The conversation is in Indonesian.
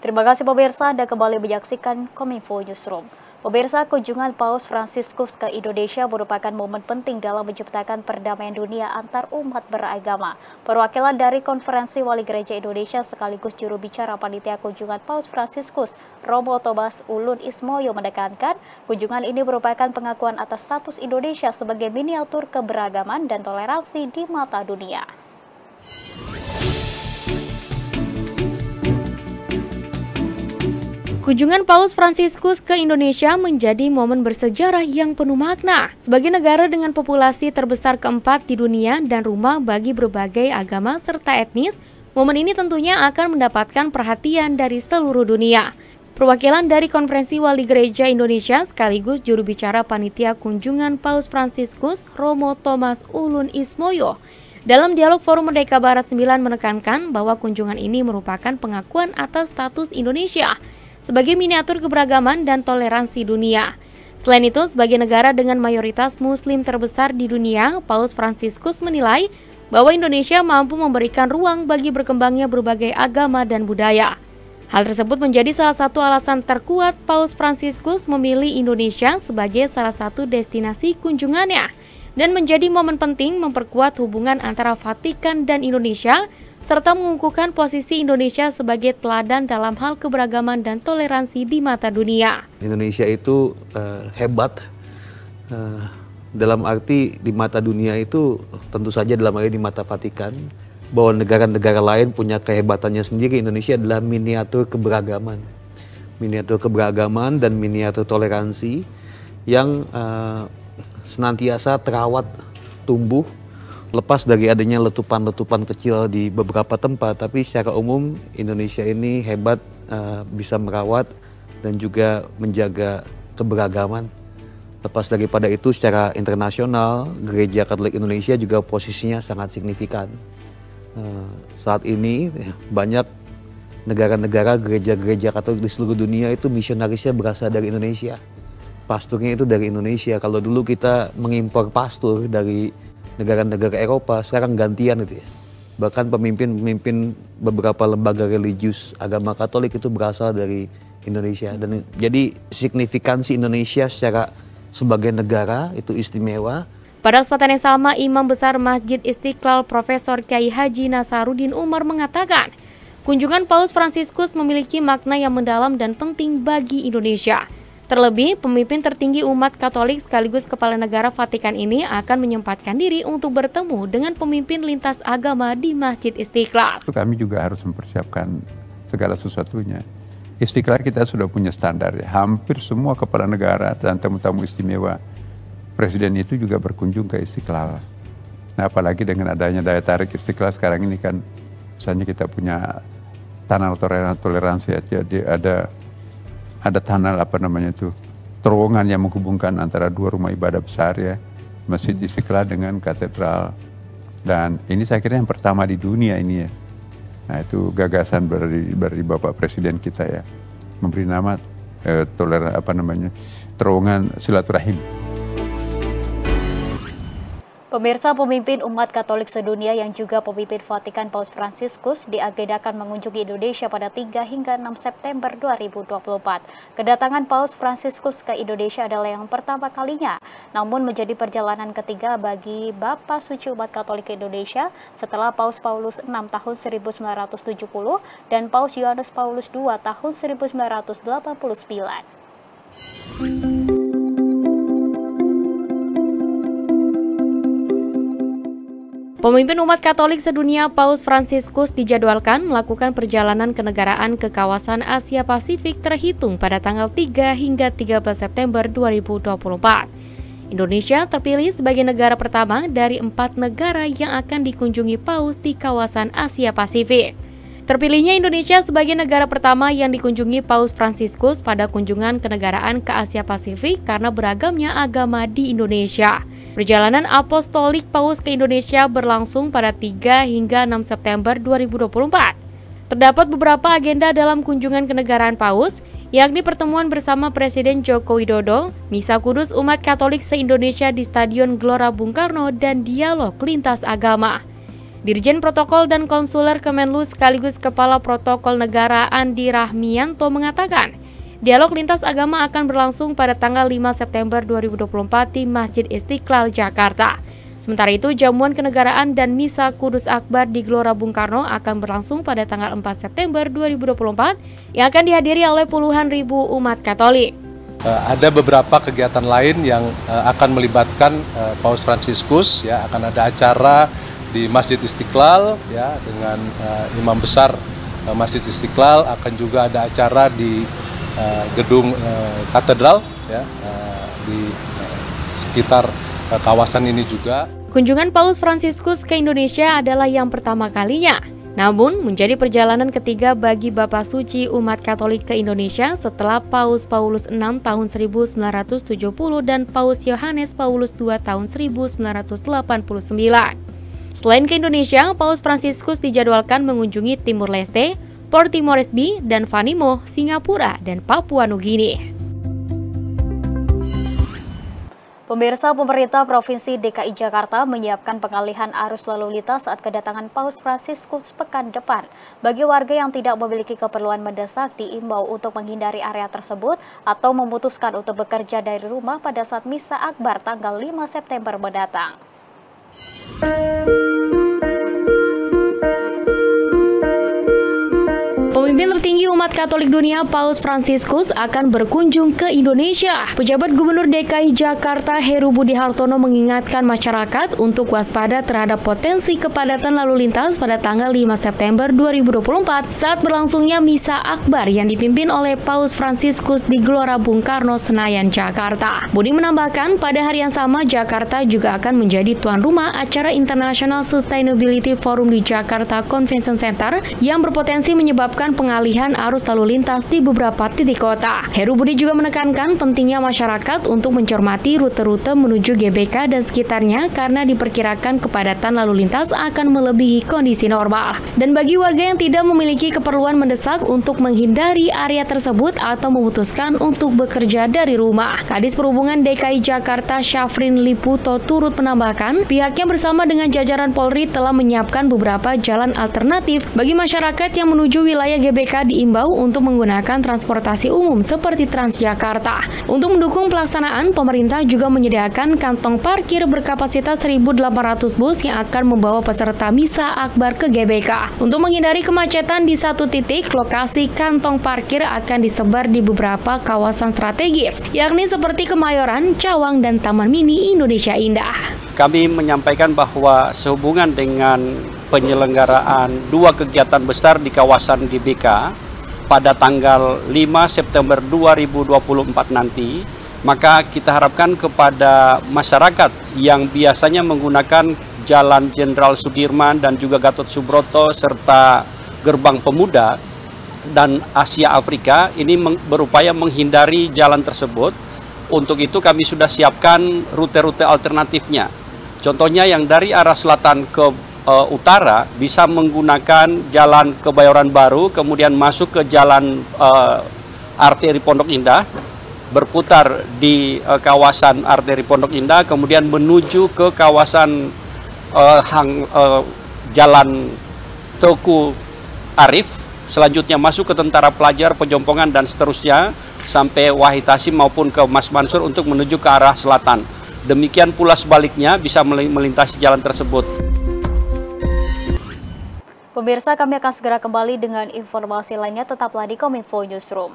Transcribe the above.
Terima kasih pemirsa, Anda kembali menyaksikan Kominfo Newsroom. Pemirsa, kunjungan Paus Fransiskus ke Indonesia merupakan momen penting dalam menciptakan perdamaian dunia antar umat beragama. Perwakilan dari Konferensi Wali Gereja Indonesia sekaligus juru bicara panitia kunjungan Paus Fransiskus, Romo Thomas Ulun Ismoyo menekankan, kunjungan ini merupakan pengakuan atas status Indonesia sebagai miniatur keberagaman dan toleransi di mata dunia. Kunjungan Paus Fransiskus ke Indonesia menjadi momen bersejarah yang penuh makna. Sebagai negara dengan populasi terbesar keempat di dunia dan rumah bagi berbagai agama serta etnis, momen ini tentunya akan mendapatkan perhatian dari seluruh dunia. Perwakilan dari Konferensi Wali Gereja Indonesia sekaligus juru bicara panitia kunjungan Paus Fransiskus, Romo Thomas Ulun Ismoyo, dalam dialog Forum Merdeka Barat 9 menekankan bahwa kunjungan ini merupakan pengakuan atas status Indonesia sebagai miniatur keberagaman dan toleransi dunia. Selain itu, sebagai negara dengan mayoritas muslim terbesar di dunia, Paus Fransiskus menilai bahwa Indonesia mampu memberikan ruang bagi berkembangnya berbagai agama dan budaya. Hal tersebut menjadi salah satu alasan terkuat Paus Fransiskus memilih Indonesia sebagai salah satu destinasi kunjungannya dan menjadi momen penting memperkuat hubungan antara Vatikan dan Indonesia serta mengukuhkan posisi Indonesia sebagai teladan dalam hal keberagaman dan toleransi di mata dunia. Indonesia itu hebat dalam arti di mata dunia itu tentu saja dalam arti di mata Vatikan, bahwa negara-negara lain punya kehebatannya sendiri. Indonesia adalah miniatur keberagaman dan miniatur toleransi yang senantiasa terawat, tumbuh, lepas dari adanya letupan-letupan kecil di beberapa tempat, tapi secara umum Indonesia ini hebat bisa merawat dan juga menjaga keberagaman. Lepas daripada itu, secara internasional, Gereja Katolik Indonesia juga posisinya sangat signifikan. Saat ini banyak negara-negara gereja-gereja Katolik di seluruh dunia itu misionarisnya berasal dari Indonesia. Pasturnya itu dari Indonesia. Kalau dulu kita mengimpor pastur dari negara-negara Eropa, sekarang gantian gitu ya. Bahkan pemimpin beberapa lembaga religius agama Katolik itu berasal dari Indonesia. Dan jadi signifikansi Indonesia secara sebagai negara itu istimewa. Pada kesempatan yang sama, Imam Besar Masjid Istiqlal Profesor Kiai Haji Nasaruddin Umar mengatakan, kunjungan Paus Fransiskus memiliki makna yang mendalam dan penting bagi Indonesia. Terlebih, pemimpin tertinggi umat Katolik sekaligus Kepala Negara Vatikan ini akan menyempatkan diri untuk bertemu dengan pemimpin lintas agama di Masjid Istiqlal. Kami juga harus mempersiapkan segala sesuatunya. Istiqlal kita sudah punya standar ya. Hampir semua kepala negara dan tamu-tamu istimewa presiden itu juga berkunjung ke Istiqlal. Nah, apalagi dengan adanya daya tarik Istiqlal sekarang ini kan, misalnya kita punya tanah toleransi, jadi ada tanah terowongan yang menghubungkan antara dua rumah ibadah besar ya, Masjid Istiqlal dengan katedral. Dan ini saya kira yang pertama di dunia ini ya. Nah, itu gagasan dari Bapak Presiden kita ya, memberi nama terowongan silaturahim. Pemirsa, pemimpin umat Katolik sedunia yang juga pemimpin Vatikan Paus Fransiskus diagendakan mengunjungi Indonesia pada 3 hingga 6 September 2024. Kedatangan Paus Fransiskus ke Indonesia adalah yang pertama kalinya, namun menjadi perjalanan ketiga bagi Bapa Suci umat Katolik Indonesia setelah Paus Paulus VI tahun 1970 dan Paus Yohanes Paulus II tahun 1989. Pemimpin umat Katolik sedunia Paus Fransiskus dijadwalkan melakukan perjalanan kenegaraan ke kawasan Asia Pasifik terhitung pada tanggal 3 hingga 13 September 2024. Indonesia terpilih sebagai negara pertama dari 4 negara yang akan dikunjungi Paus di kawasan Asia Pasifik. Terpilihnya Indonesia sebagai negara pertama yang dikunjungi Paus Fransiskus pada kunjungan kenegaraan ke Asia Pasifik karena beragamnya agama di Indonesia. Perjalanan apostolik Paus ke Indonesia berlangsung pada 3 hingga 6 September 2024. Terdapat beberapa agenda dalam kunjungan kenegaraan Paus, yakni pertemuan bersama Presiden Joko Widodo, Misa Kudus umat Katolik se-Indonesia di Stadion Gelora Bung Karno, dan dialog lintas agama. Dirjen Protokol dan Konsuler Kemenlu sekaligus Kepala Protokol Negara Andi Rahmianto mengatakan, dialog lintas agama akan berlangsung pada tanggal 5 September 2024 di Masjid Istiqlal, Jakarta. Sementara itu, jamuan kenegaraan dan Misa Kudus Akbar di Gelora Bung Karno akan berlangsung pada tanggal 4 September 2024 yang akan dihadiri oleh puluhan ribu umat Katolik. Ada beberapa kegiatan lain yang akan melibatkan Paus Fransiskus, ya, akan ada acara di Masjid Istiqlal, ya, dengan Imam Besar Masjid Istiqlal, akan juga ada acara di gedung katedral, ya, di sekitar kawasan ini juga. Kunjungan Paus Fransiskus ke Indonesia adalah yang pertama kalinya, namun menjadi perjalanan ketiga bagi Bapak Suci umat Katolik ke Indonesia setelah Paus Paulus VI tahun 1970 dan Paus Yohanes Paulus II tahun 1989. Selain ke Indonesia, Paus Fransiskus dijadwalkan mengunjungi Timur Leste, Port Moresby, dan Vanimo, Singapura, dan Papua Nugini. Pemirsa, pemerintah Provinsi DKI Jakarta menyiapkan pengalihan arus lalu lintas saat kedatangan Paus Fransiskus pekan depan. Bagi warga yang tidak memiliki keperluan mendesak, diimbau untuk menghindari area tersebut atau memutuskan untuk bekerja dari rumah pada saat Misa Akbar tanggal 5 September mendatang. Pemimpin tertinggi umat Katolik dunia Paus Fransiskus akan berkunjung ke Indonesia. Pejabat Gubernur DKI Jakarta Heru Budi Hartono mengingatkan masyarakat untuk waspada terhadap potensi kepadatan lalu lintas pada tanggal 5 September 2024 saat berlangsungnya Misa Akbar yang dipimpin oleh Paus Fransiskus di Gelora Bung Karno, Senayan, Jakarta. Budi menambahkan pada hari yang sama Jakarta juga akan menjadi tuan rumah acara International Sustainability Forum di Jakarta Convention Center yang berpotensi menyebabkan pengalihan arus lalu lintas di beberapa titik kota. Heru Budi juga menekankan pentingnya masyarakat untuk mencermati rute-rute menuju GBK dan sekitarnya karena diperkirakan kepadatan lalu lintas akan melebihi kondisi normal. Dan bagi warga yang tidak memiliki keperluan mendesak untuk menghindari area tersebut atau memutuskan untuk bekerja dari rumah, Kadis Perhubungan DKI Jakarta Syafrin Liputo turut menambahkan pihaknya bersama dengan jajaran Polri telah menyiapkan beberapa jalan alternatif bagi masyarakat yang menuju wilayah GBK diimbau untuk menggunakan transportasi umum seperti Transjakarta. Untuk mendukung pelaksanaan, pemerintah juga menyediakan kantong parkir berkapasitas 1.800 bus yang akan membawa peserta Misa Akbar ke GBK. Untuk menghindari kemacetan di satu titik, lokasi kantong parkir akan disebar di beberapa kawasan strategis, yakni seperti Kemayoran, Cawang, dan Taman Mini Indonesia Indah. Kami menyampaikan bahwa sehubungan dengan penyelenggaraan dua kegiatan besar di kawasan GBK pada tanggal 5 September 2024 nanti, maka kita harapkan kepada masyarakat yang biasanya menggunakan Jalan Jenderal Sudirman dan juga Gatot Subroto serta Gerbang Pemuda dan Asia Afrika ini berupaya menghindari jalan tersebut. Untuk itu kami sudah siapkan rute-rute alternatifnya. Contohnya yang dari arah selatan ke utara bisa menggunakan jalan Kebayoran Baru, kemudian masuk ke jalan arteri Pondok Indah, berputar di kawasan arteri Pondok Indah, kemudian menuju ke kawasan jalan Teguh Arif, selanjutnya masuk ke Tentara Pelajar, Pejompongan, dan seterusnya sampai Wahid Hasim maupun ke Mas Mansur untuk menuju ke arah selatan. Demikian pula sebaliknya bisa melintasi jalan tersebut. Pemirsa, kami akan segera kembali dengan informasi lainnya. Tetaplah di Kominfo Newsroom.